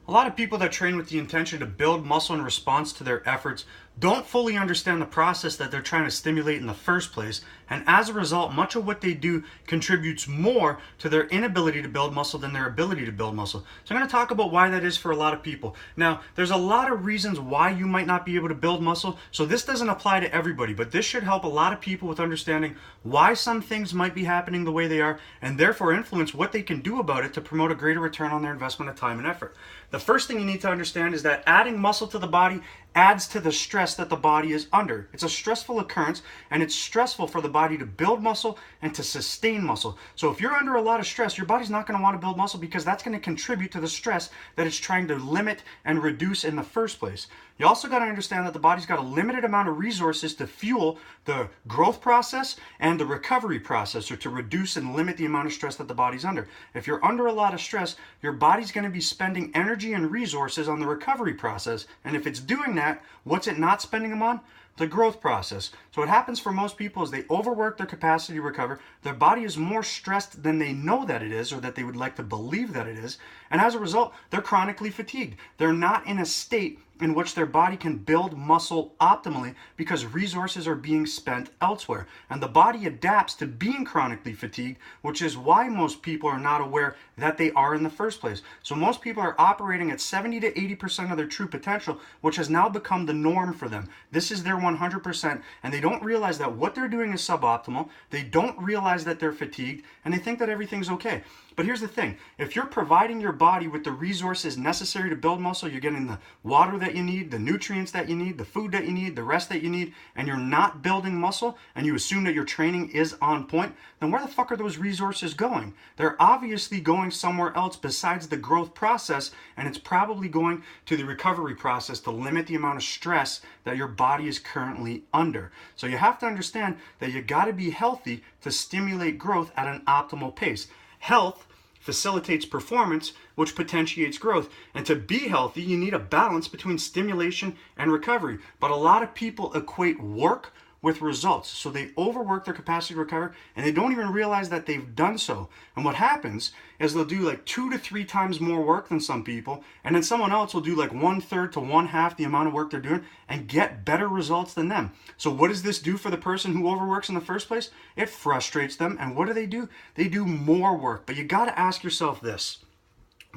A lot of people that train with the intention to build muscle in response to their efforts don't fully understand the process that they're trying to stimulate in the first place, and as a result, much of what they do contributes more to their inability to build muscle than their ability to build muscle. So I'm going to talk about why that is for a lot of people. Now, there's a lot of reasons why you might not be able to build muscle, so this doesn't apply to everybody, but this should help a lot of people with understanding why some things might be happening the way they are, and therefore influence what they can do about it to promote a greater return on their investment of time and effort. The first thing you need to understand is that adding muscle to the body adds to the stress that the body is under. It's a stressful occurrence, and it's stressful for the body to build muscle and to sustain muscle. So if you're under a lot of stress, your body's not going to want to build muscle because that's going to contribute to the stress that it's trying to limit and reduce in the first place. You also got to understand that the body's got a limited amount of resources to fuel the growth process and the recovery process, or to reduce and limit the amount of stress that the body's under. If you're under a lot of stress, your body's going to be spending energy and resources on the recovery process, and if it's doing that, what's it not spending them on? The growth process. So what happens for most people is they overwork their capacity to recover. Their body is more stressed than they know that it is, or that they would like to believe that it is, and as a result, they're chronically fatigued. They're not in a state in which their body can build muscle optimally because resources are being spent elsewhere. And the body adapts to being chronically fatigued, which is why most people are not aware that they are in the first place. So most people are operating at 70 to 80% of their true potential, which has now become the norm for them. This is their 100%, and they don't realize that what they're doing is suboptimal. They don't realize that they're fatigued, and they think that everything's okay. But here's the thing. If you're providing your body with the resources necessary to build muscle, you're getting the water that you need, the nutrients that you need, the food that you need, the rest that you need, and you're not building muscle, and you assume that your training is on point, then where the fuck are those resources going? They're obviously going somewhere else besides the growth process, and it's probably going to the recovery process to limit the amount of stress that your body is currently under. So you have to understand that you got to be healthy to stimulate growth at an optimal pace. Health facilitates performance, which potentiates growth. And to be healthy, you need a balance between stimulation and recovery. But a lot of people equate work with results. So they overwork their capacity to recover, and they don't even realize that they've done so. And what happens is they'll do like 2 to 3 times more work than some people, and then someone else will do like 1/3 to 1/2 the amount of work they're doing and get better results than them. So what does this do for the person who overworks in the first place? It frustrates them, and what do? They do more work. But you got to ask yourself this.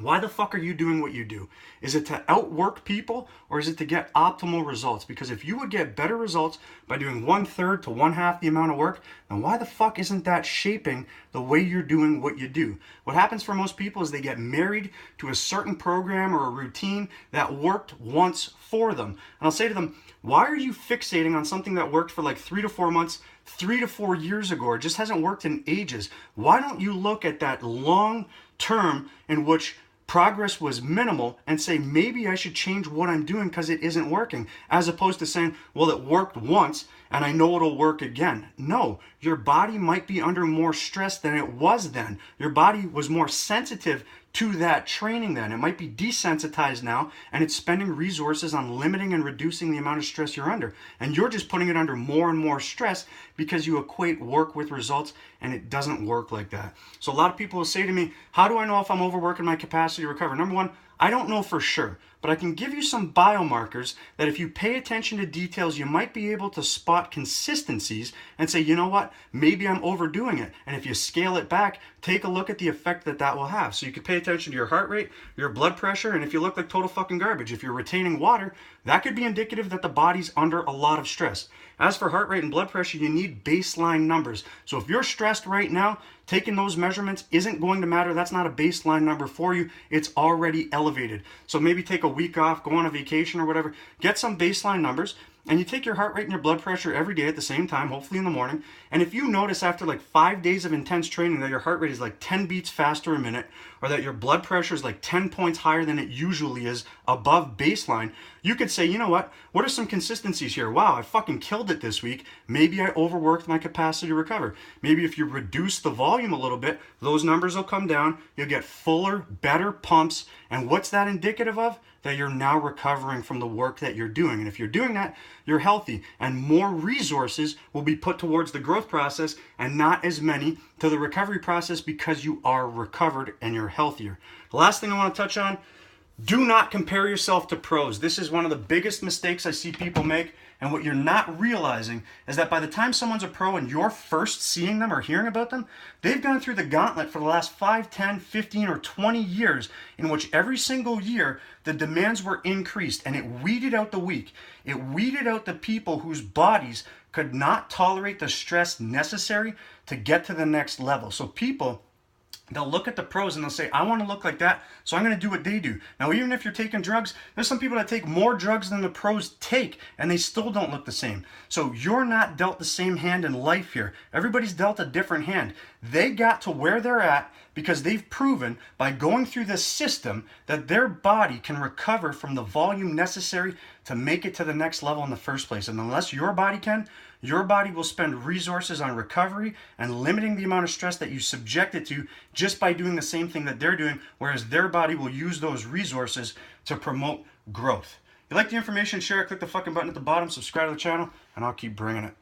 Why the fuck are you doing what you do? Is it to outwork people, or is it to get optimal results? Because if you would get better results by doing 1/3 to 1/2 the amount of work, then why the fuck isn't that shaping the way you're doing what you do? What happens for most people is they get married to a certain program or a routine that worked once for them. And I'll say to them, why are you fixating on something that worked for like 3 to 4 months, 3 to 4 years ago? It just hasn't worked in ages. Why don't you look at that long term in which progress was minimal and say, maybe I should change what I'm doing because it isn't working, as opposed to saying, well, it worked once and I know it'll work again. No, your body might be under more stress than it was then. Your body was more sensitive to that training then. It might be desensitized now, and it's spending resources on limiting and reducing the amount of stress you're under. And you're just putting it under more and more stress because you equate work with results, and it doesn't work like that. So a lot of people will say to me, how do I know if I'm overworking my capacity to recover? Number one, I don't know for sure, but I can give you some biomarkers that if you pay attention to details, you might be able to spot consistencies and say, you know what, maybe I'm overdoing it. And if you scale it back, take a look at the effect that that will have. So you could pay attention to your heart rate, your blood pressure, and if you look like total fucking garbage, if you're retaining water, that could be indicative that the body's under a lot of stress. As for heart rate and blood pressure, you need baseline numbers. So if you're stressed right now, taking those measurements isn't going to matter. That's not a baseline number for you. It's already elevated. So maybe take a week off, go on a vacation or whatever, get some baseline numbers, and you take your heart rate and your blood pressure every day at the same time, hopefully in the morning. And if you notice after like 5 days of intense training that your heart rate is like 10 beats faster a minute, or that your blood pressure is like 10 points higher than it usually is above baseline, you could say, you know what are some consistencies here? Wow, I fucking killed it this week. Maybe I overworked my capacity to recover. Maybe if you reduce the volume a little bit, those numbers will come down. You'll get fuller, better pumps. And what's that indicative of? That you're now recovering from the work that you're doing. And if you're doing that, you're healthy, and more resources will be put towards the growth process and not as many to the recovery process because you are recovered and you're healthier. The last thing I want to touch on, Do not compare yourself to pros. This is one of the biggest mistakes I see people make. And what you're not realizing is that by the time someone's a pro and you're first seeing them or hearing about them, they've gone through the gauntlet for the last 5, 10, 15, or 20 years in which every single year the demands were increased and it weeded out the weak. It weeded out the people whose bodies could not tolerate the stress necessary to get to the next level. So people, they'll look at the pros and they'll say, I want to look like that, so I'm going to do what they do. Now, even if you're taking drugs, there's some people that take more drugs than the pros take, and they still don't look the same. So you're not dealt the same hand in life here. Everybody's dealt a different hand. They got to where they're at because they've proven by going through this system that their body can recover from the volume necessary to make it to the next level in the first place. And unless your body can, your body will spend resources on recovery and limiting the amount of stress that you subject it to just by doing the same thing that they're doing, whereas their body will use those resources to promote growth. If you like the information, share it, click the fucking button at the bottom, subscribe to the channel, and I'll keep bringing it.